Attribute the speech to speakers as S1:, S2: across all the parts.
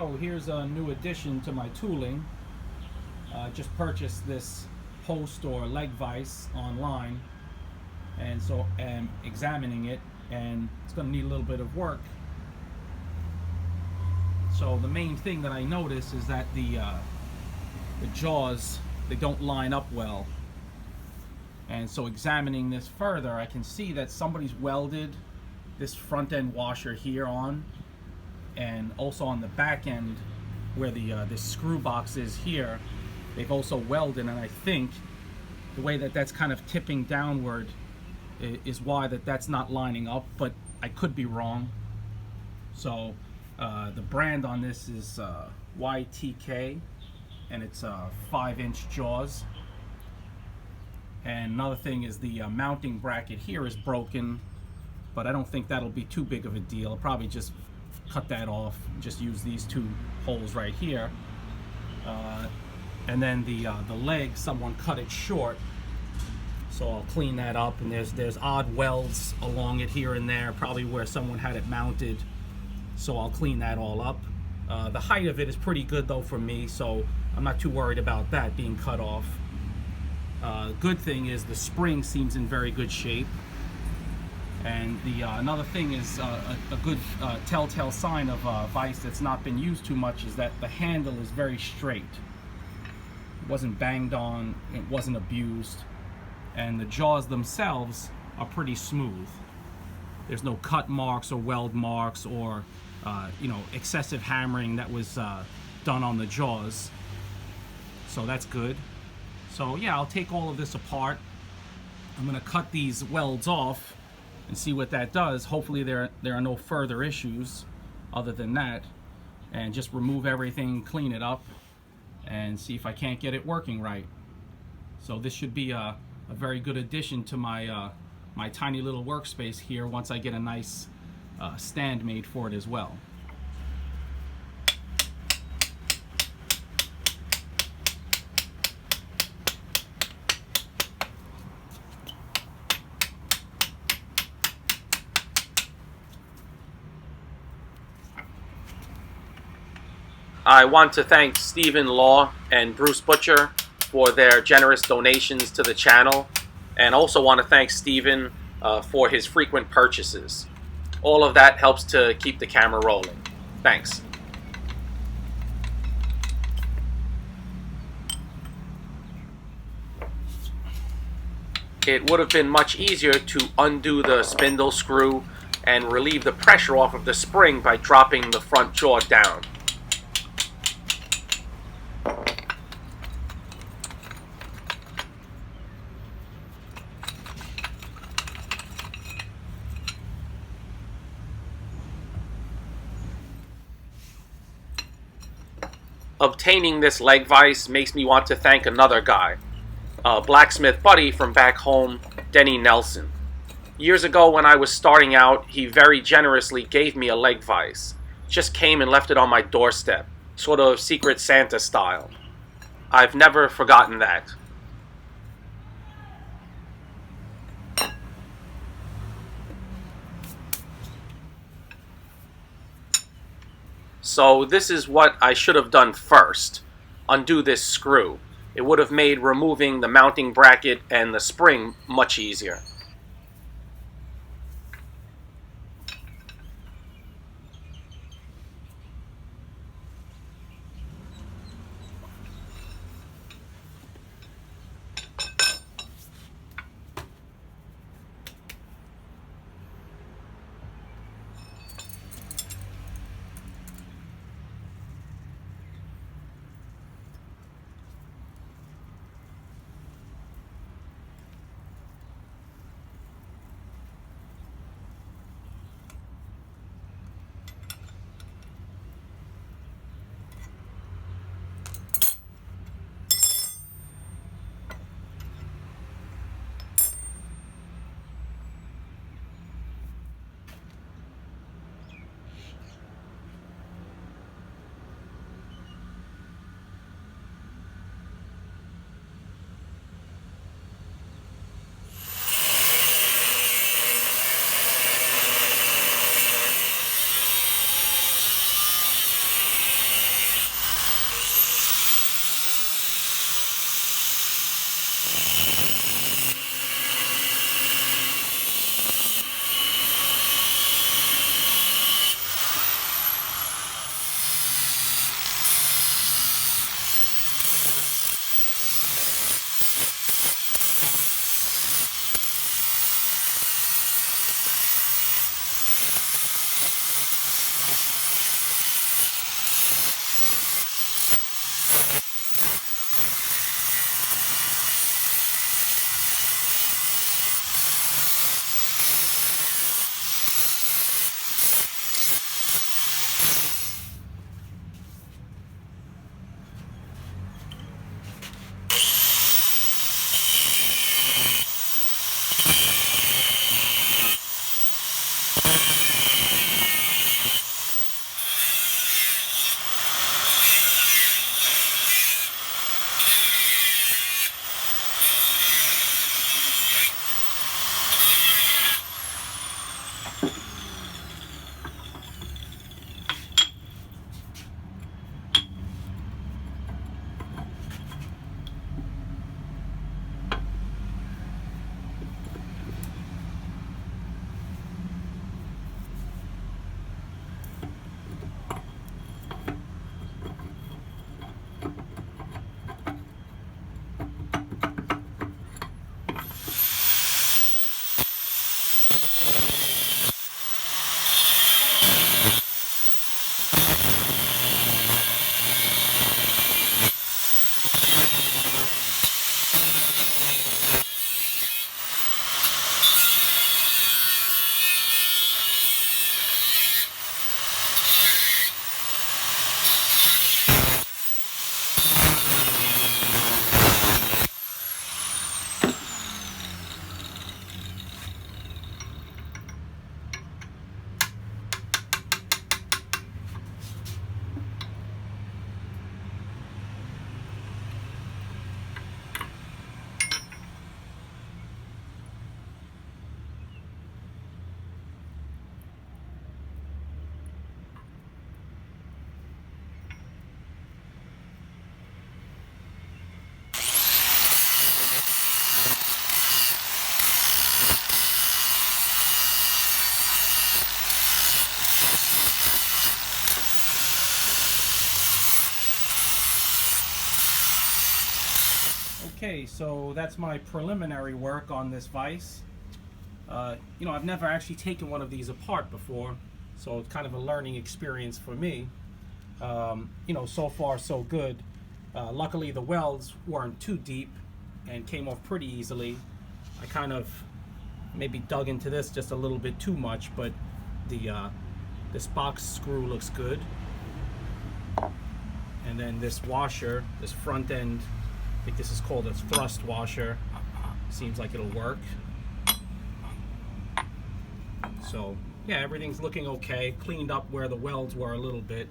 S1: So here's a new addition to my tooling. Just purchased this post or leg vise online, and so I'm examining it, and it's going to need a little bit of work. So the main thing that I notice is that the jaws, they don't line up well. And so examining this further, I can see that somebody's welded this front end washer here on, and also on the back end where the this screw box is here, they've also welded, and I think the way that that's kind of tipping downward is why that's not lining up, but I could be wrong. So the brand on this is YTK, and it's 5-inch jaws. And another thing is the mounting bracket here is broken, but I don't think that'll be too big of a deal. I'll probably just cut that off, just use these two holes right here. And then the leg, someone cut it short, so I'll clean that up. And there's odd welds along it here and there, probably where someone had it mounted, so I'll clean that all up. The height of it is pretty good though for me, so I'm not too worried about that being cut off. Good thing is the spring seems in very good shape. And the another thing is a good telltale sign of a vise that's not been used too much is that the handle is very straight. It wasn't banged on, it wasn't abused, and the jaws themselves are pretty smooth. There's no cut marks or weld marks or excessive hammering that was done on the jaws. So that's good. So yeah, I'll take all of this apart. I'm gonna cut these welds off and see what that does. Hopefully there are no further issues other than that, and just remove everything, clean it up, and see if I can't get it working right. So this should be a very good addition to my my tiny little workspace here once I get a nice stand made for it as well. I want to thank Stephen Law and Bruce Butcher for their generous donations to the channel, and also want to thank Stephen for his frequent purchases. All of that helps to keep the camera rolling. Thanks. It would have been much easier to undo the spindle screw and relieve the pressure off of the spring by dropping the front jaw down. Obtaining this leg vise makes me want to thank another guy, a blacksmith buddy from back home, Denny Nelson. Years ago when I was starting out, he very generously gave me a leg vise. Just came and left it on my doorstep, sort of Secret Santa style. I've never forgotten that. So this is what I should have done first. Undo this screw. It would have made removing the mounting bracket and the spring much easier. Okay, so that's my preliminary work on this vise. You know, I've never actually taken one of these apart before, so it's kind of a learning experience for me. You know, so far so good. Luckily the welds weren't too deep and came off pretty easily. I kind of maybe dug into this just a little bit too much, but this box screw looks good. And then this washer, this front end, I think this is called a thrust washer, seems like it'll work. So yeah, everything's looking okay. Cleaned up where the welds were a little bit,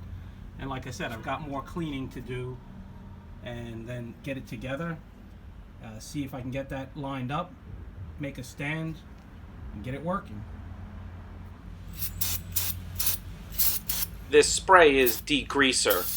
S1: and like I said, I've got more cleaning to do and then get it together, see if I can get that lined up, make a stand and get it working.
S2: This spray is degreaser.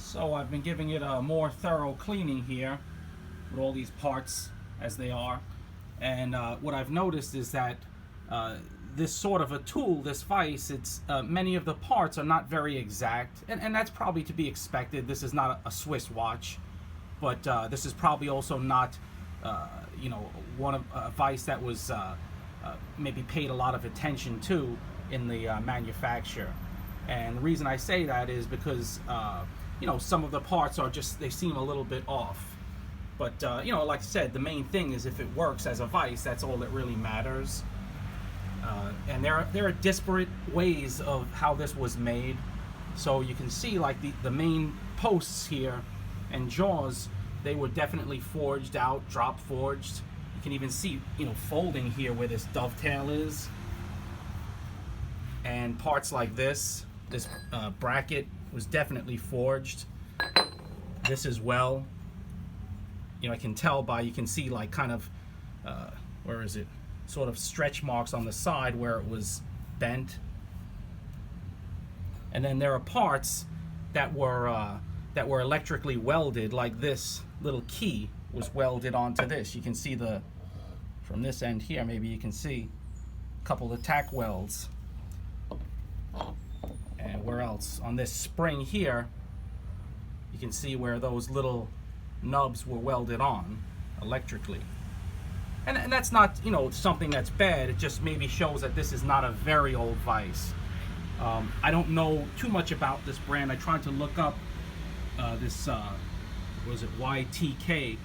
S1: So I've been giving it a more thorough cleaning here with all these parts as they are, and what I've noticed is that this sort of a tool, this vise, it's many of the parts are not very exact, and that's probably to be expected. This is not a Swiss watch, but this is probably also not you know, one of a vise that was maybe paid a lot of attention to in the manufacture. And the reason I say that is because you know, some of the parts are just, they seem a little bit off. But you know, like I said, the main thing is if it works as a vise, that's all that really matters. And there are disparate ways of how this was made. So you can see like the main posts here and jaws, they were definitely forged out, drop forged. You can even see, you know, folding here where this dovetail is. And parts like this bracket was definitely forged. This as well. You know, I can tell by, you can see like kind of, where is it? Sort of stretch marks on the side where it was bent. And then there are parts that were electrically welded, like this little key was welded onto this. You can see from this end here, maybe you can see a couple of tack welds. where else? On this spring here, you can see where those little nubs were welded on electrically. And that's not, you know, something that's bad. It just maybe shows that this is not a very old vise. I don't know too much about this brand. I tried to look up this, was it YTK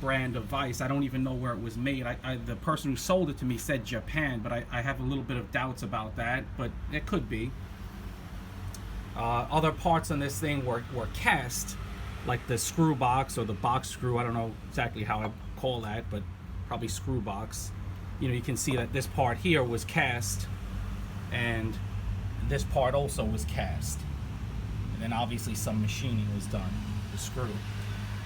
S1: brand of vise. I don't even know where it was made. The person who sold it to me said Japan, but I have a little bit of doubts about that, but it could be. Other parts on this thing were cast, like the screw box or the box screw. I don't know exactly how I call that, but probably screw box. You know, you can see that this part here was cast, and this part also was cast. And then obviously some machining was done, the screw.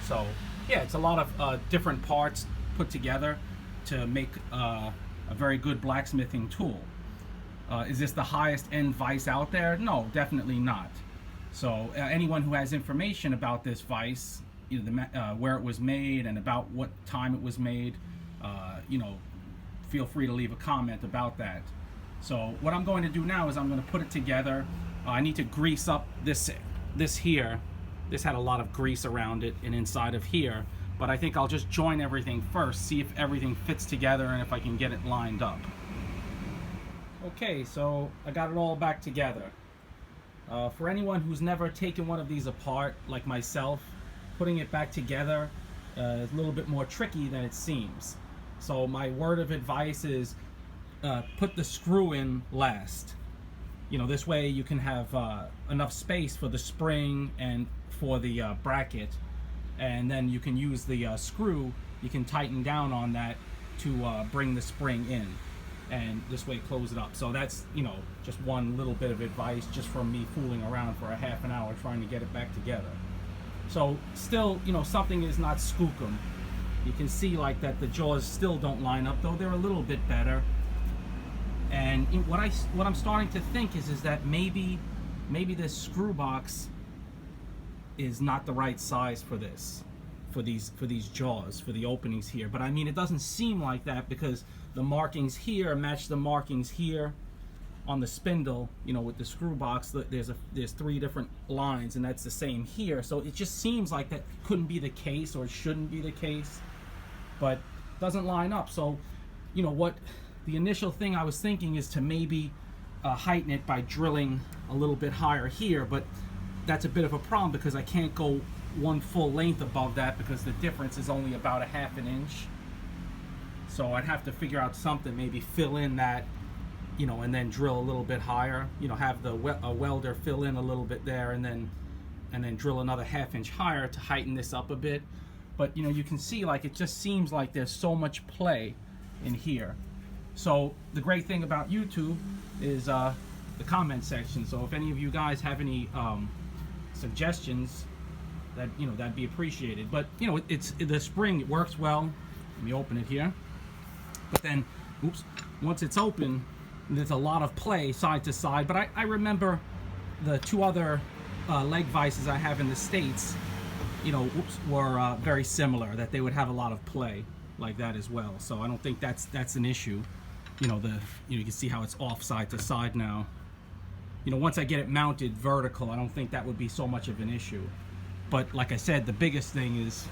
S1: So yeah, it's a lot of different parts put together to make a very good blacksmithing tool. Is this the highest end vise out there? No, definitely not. So anyone who has information about this vise, you know, where it was made and about what time it was made, you know, feel free to leave a comment about that. So what I'm going to do now is I'm going to put it together. I need to grease up this here. This had a lot of grease around it and inside of here, but I think I'll just join everything first, see if everything fits together and if I can get it lined up. Okay, so I got it all back together. For anyone who's never taken one of these apart, like myself, putting it back together is a little bit more tricky than it seems. So my word of advice is put the screw in last. You know, this way you can have enough space for the spring and for the bracket, and then you can use the screw. You can tighten down on that to bring the spring in, and this way close it up. So that's, you know, just one little bit of advice just from me fooling around for a half an hour trying to get it back together. So still, you know, something is not skookum. You can see like that the jaws still don't line up, though they're a little bit better. And what I'm starting to think is that maybe this screw box is not the right size for this, for these jaws, for the openings here. But I mean, it doesn't seem like that because the markings here match the markings here on the spindle. You know, with the screw box, there's 3 different lines, and that's the same here. So it just seems like that couldn't be the case, or shouldn't be the case, but doesn't line up. So, you know what? The initial thing I was thinking is to maybe heighten it by drilling a little bit higher here, but that's a bit of a problem because I can't go one full length above that because the difference is only about a ½ inch. So I'd have to figure out something, maybe fill in that, you know, and then drill a little bit higher. You know, have the welder fill in a little bit there, and then drill another ½ inch higher to heighten this up a bit. But you know, you can see like it just seems like there's so much play in here. So the great thing about YouTube is the comment section. So if any of you guys have any suggestions, that, you know, that'd be appreciated. But you know, it's the spring, it works well. Let me open it here. But then, oops, once it's open, there's a lot of play side to side. But I remember the 2 other leg vices I have in the States, you know, were very similar, that they would have a lot of play like that as well. So I don't think that's an issue. You know, you can see how it's off side to side now. You know, once I get it mounted vertical, I don't think that would be so much of an issue. But like I said, the biggest thing is,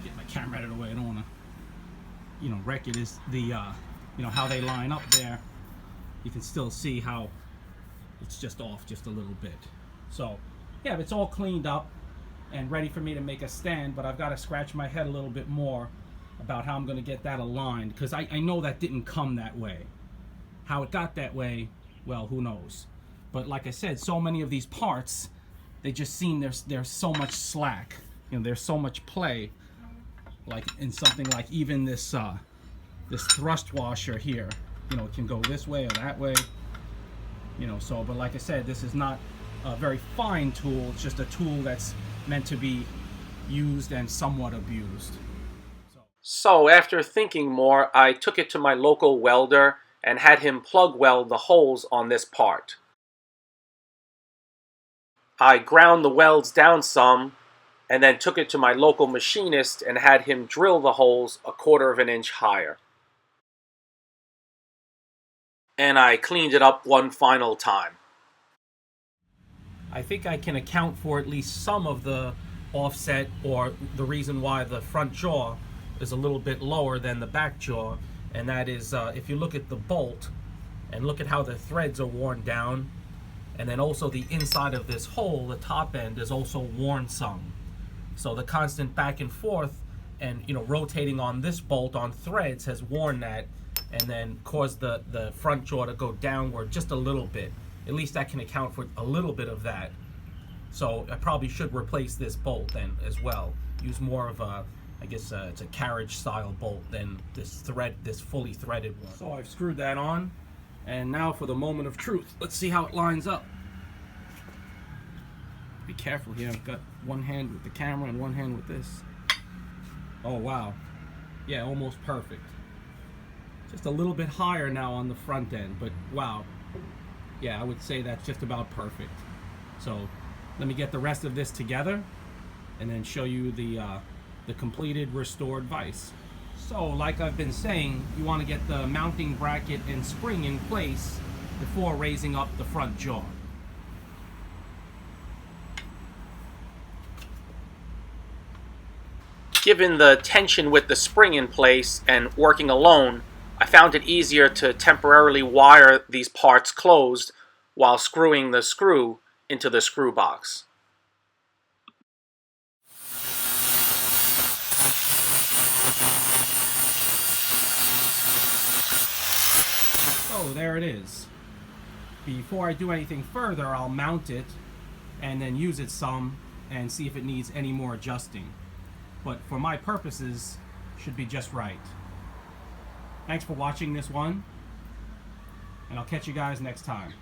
S1: get my camera out of the way, I don't want to, you know, wreck it, is the you know, how they line up there. You can still see how it's just off just a little bit. So yeah, it's all cleaned up and ready for me to make a stand, but I've got to scratch my head a little bit more about how I'm going to get that aligned, because I know that didn't come that way. How it got that way, well, who knows. But like I said, so many of these parts, they just seem there's so much slack. You know, there's so much play. Like in something like even this this thrust washer here, you know, it can go this way or that way. You know, so, but like I said, this is not a very fine tool. It's just a tool that's meant to be used and somewhat abused.
S2: So after thinking more, I took it to my local welder and had him plug weld the holes on this part. I ground the welds down some and then took it to my local machinist and had him drill the holes a ¼ inch higher. And I cleaned it up one final time.
S1: I think I can account for at least some of the offset, or the reason why the front jaw is a little bit lower than the back jaw, and that is if you look at the bolt and look at how the threads are worn down, and then also the inside of this hole, the top end is also worn some. So the constant back and forth and rotating on this bolt on threads has worn that, and then caused the front jaw to go downward just a little bit. At least that can account for a little bit of that. So I probably should replace this bolt then as well. Use more of a, I guess it's a carriage style bolt than this fully threaded one. So I've screwed that on, and now for the moment of truth. Let's see how it lines up. Be careful here, I've got one hand with the camera and one hand with this. Oh wow, yeah, almost perfect. Just a little bit higher now on the front end, but wow. Yeah, I would say that's just about perfect. So let me get the rest of this together and then show you the completed restored vise. So like I've been saying, you want to get the mounting bracket and spring in place before raising up the front jaw.
S2: Given the tension with the spring in place and working alone, I found it easier to temporarily wire these parts closed while screwing the screw into the screw box.
S1: So there it is. Before I do anything further, I'll mount it and then use it some and see if it needs any more adjusting. But for my purposes, should be just right. Thanks for watching this one, and I'll catch you guys next time.